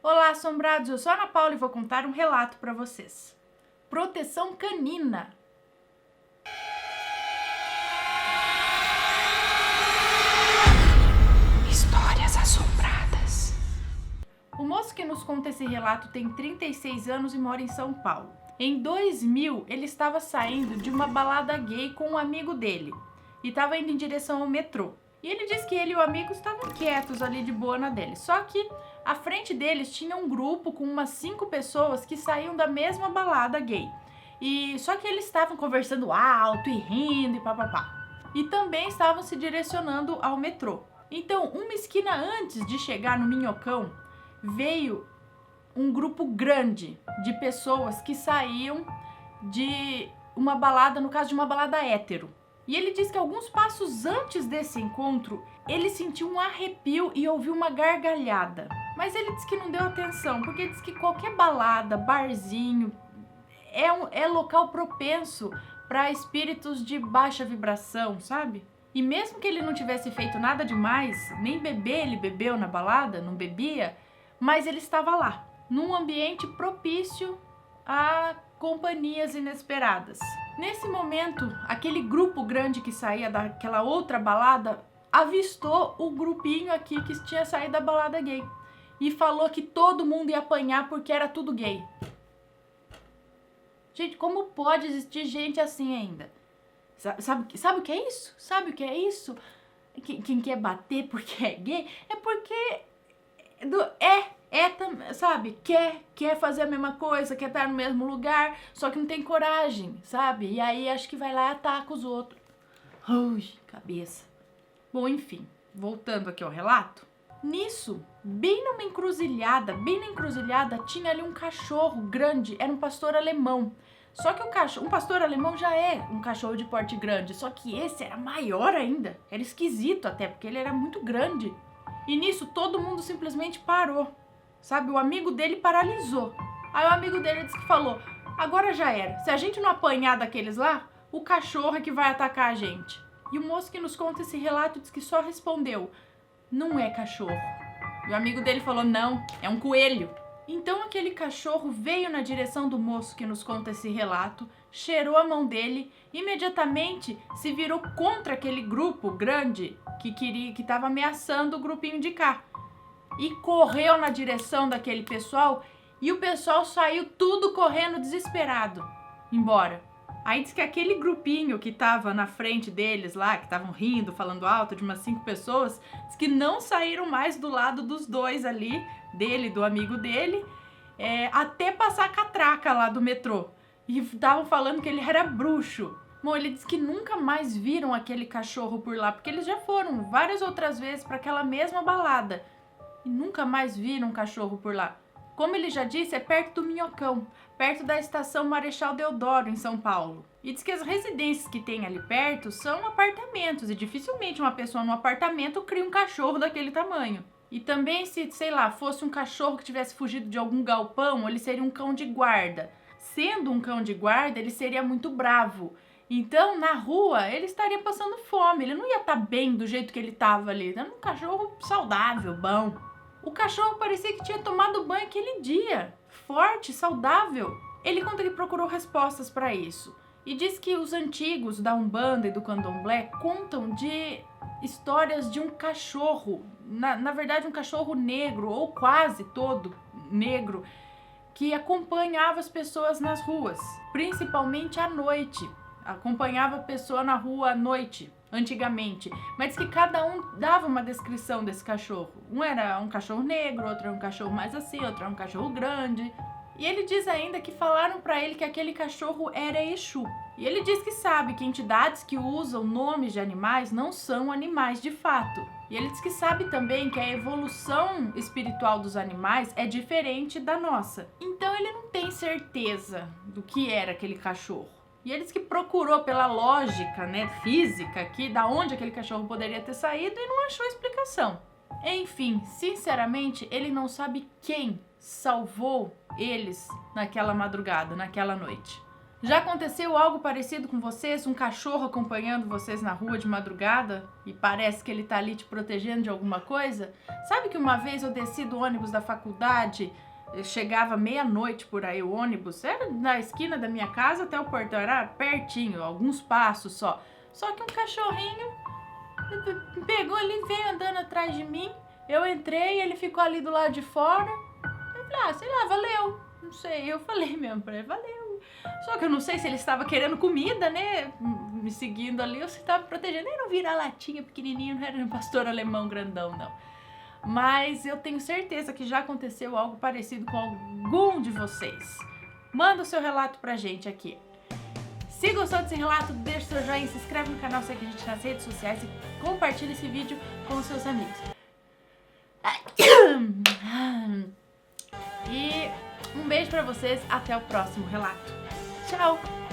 Olá, assombrados! Eu sou a Ana Paula e vou contar um relato para vocês. Proteção canina. Histórias assombradas. O moço que nos conta esse relato tem 36 anos e mora em São Paulo. Em 2000, ele estava saindo de uma balada gay com um amigo dele e estava indo em direção ao metrô. E ele disse que ele e o amigo estavam quietos ali de boa na dele. Só que à frente deles tinha um grupo com umas 5 pessoas que saíam da mesma balada gay. Só que eles estavam conversando alto e rindo e papapá. E também estavam se direcionando ao metrô. Então, uma esquina antes de chegar no Minhocão, veio um grupo grande de pessoas que saíam de uma balada, no caso de uma balada hétero. E ele diz que alguns passos antes desse encontro, ele sentiu um arrepio e ouviu uma gargalhada. Mas ele diz que não deu atenção, porque diz que qualquer balada, barzinho, é local propenso para espíritos de baixa vibração, sabe? E mesmo que ele não tivesse feito nada demais, nem beber ele bebeu na balada, não bebia, mas ele estava lá, num ambiente propício a companhias inesperadas. Nesse momento, aquele grupo grande que saía daquela outra balada avistou o grupinho aqui que tinha saído da balada gay e falou que todo mundo ia apanhar porque era tudo gay. Gente, como pode existir gente assim ainda? Sabe o que é isso? Sabe o que é isso? Quem quer bater porque é gay é porque sabe? Quer fazer a mesma coisa, quer estar no mesmo lugar, só que não tem coragem, sabe? E aí acho que vai lá e ataca os outros. Ui, cabeça. Bom, enfim, voltando aqui ao relato. Nisso, bem na encruzilhada, tinha ali um cachorro grande, era um pastor alemão. Só que um pastor alemão já é um cachorro de porte grande, só que esse era maior ainda, era esquisito até, porque ele era muito grande. E nisso todo mundo simplesmente parou, sabe? O amigo dele paralisou. Aí o amigo dele disse que falou, agora já era, se a gente não apanhar daqueles lá, o cachorro é que vai atacar a gente. E o moço que nos conta esse relato disse que só respondeu, não é cachorro. E o amigo dele falou, não, é um coelho. Então aquele cachorro veio na direção do moço que nos conta esse relato, cheirou a mão dele, imediatamente se virou contra aquele grupo grande que estava ameaçando o grupinho de cá. E correu na direção daquele pessoal e o pessoal saiu tudo correndo desesperado, embora. Aí diz que aquele grupinho que estava na frente deles lá, que estavam rindo, falando alto, de umas 5 pessoas, diz que não saíram mais do lado dos dois ali, dele, do amigo dele, até passar a catraca lá do metrô. E estavam falando que ele era bruxo. Bom, ele disse que nunca mais viram aquele cachorro por lá, porque eles já foram várias outras vezes para aquela mesma balada. E nunca mais viram um cachorro por lá. Como ele já disse, é perto do Minhocão, perto da estação Marechal Deodoro, em São Paulo. E diz que as residências que tem ali perto são apartamentos, e dificilmente uma pessoa num apartamento cria um cachorro daquele tamanho. E também se, sei lá, fosse um cachorro que tivesse fugido de algum galpão, ele seria um cão de guarda. Sendo um cão de guarda, ele seria muito bravo. Então, na rua, ele estaria passando fome, ele não ia estar bem do jeito que ele estava ali. Era um cachorro saudável, bom. O cachorro parecia que tinha tomado banho aquele dia, forte, saudável. Ele conta que procurou respostas para isso e diz que os antigos da Umbanda e do Candomblé contam de histórias de um cachorro, na verdade um cachorro negro ou quase todo negro, que acompanhava as pessoas nas ruas, principalmente à noite. Acompanhava a pessoa na rua à noite, antigamente. Mas diz que cada um dava uma descrição desse cachorro. Um era um cachorro negro, outro era um cachorro mais assim, outro era um cachorro grande. E ele diz ainda que falaram pra ele que aquele cachorro era Exu. E ele diz que sabe que entidades que usam nomes de animais não são animais de fato. E ele diz que sabe também que a evolução espiritual dos animais é diferente da nossa. Então ele não tem certeza do que era aquele cachorro. E ele disse que procurou pela lógica, física, da onde aquele cachorro poderia ter saído e não achou explicação. Enfim, sinceramente, ele não sabe quem salvou eles naquela madrugada, naquela noite. Já aconteceu algo parecido com vocês? Um cachorro acompanhando vocês na rua de madrugada e parece que ele tá ali te protegendo de alguma coisa? Sabe que uma vez eu desci do ônibus da faculdade, chegava meia-noite por aí o ônibus, era na esquina da minha casa até o portão, era pertinho, alguns passos só. Só que um cachorrinho pegou ali, veio andando atrás de mim, eu entrei, ele ficou ali do lado de fora, eu falei, sei lá, valeu, não sei, eu falei mesmo pra ele, valeu. Só que eu não sei se ele estava querendo comida, né, me seguindo ali, ou se estava protegendo. Ele não vira latinha pequenininho, não era um pastor alemão grandão, não. Mas eu tenho certeza que já aconteceu algo parecido com algum de vocês. Manda o seu relato pra gente aqui. Se gostou desse relato, deixa seu joinha, se inscreve no canal, segue a gente nas redes sociais e compartilha esse vídeo com os seus amigos. E um beijo pra vocês, até o próximo relato. Tchau!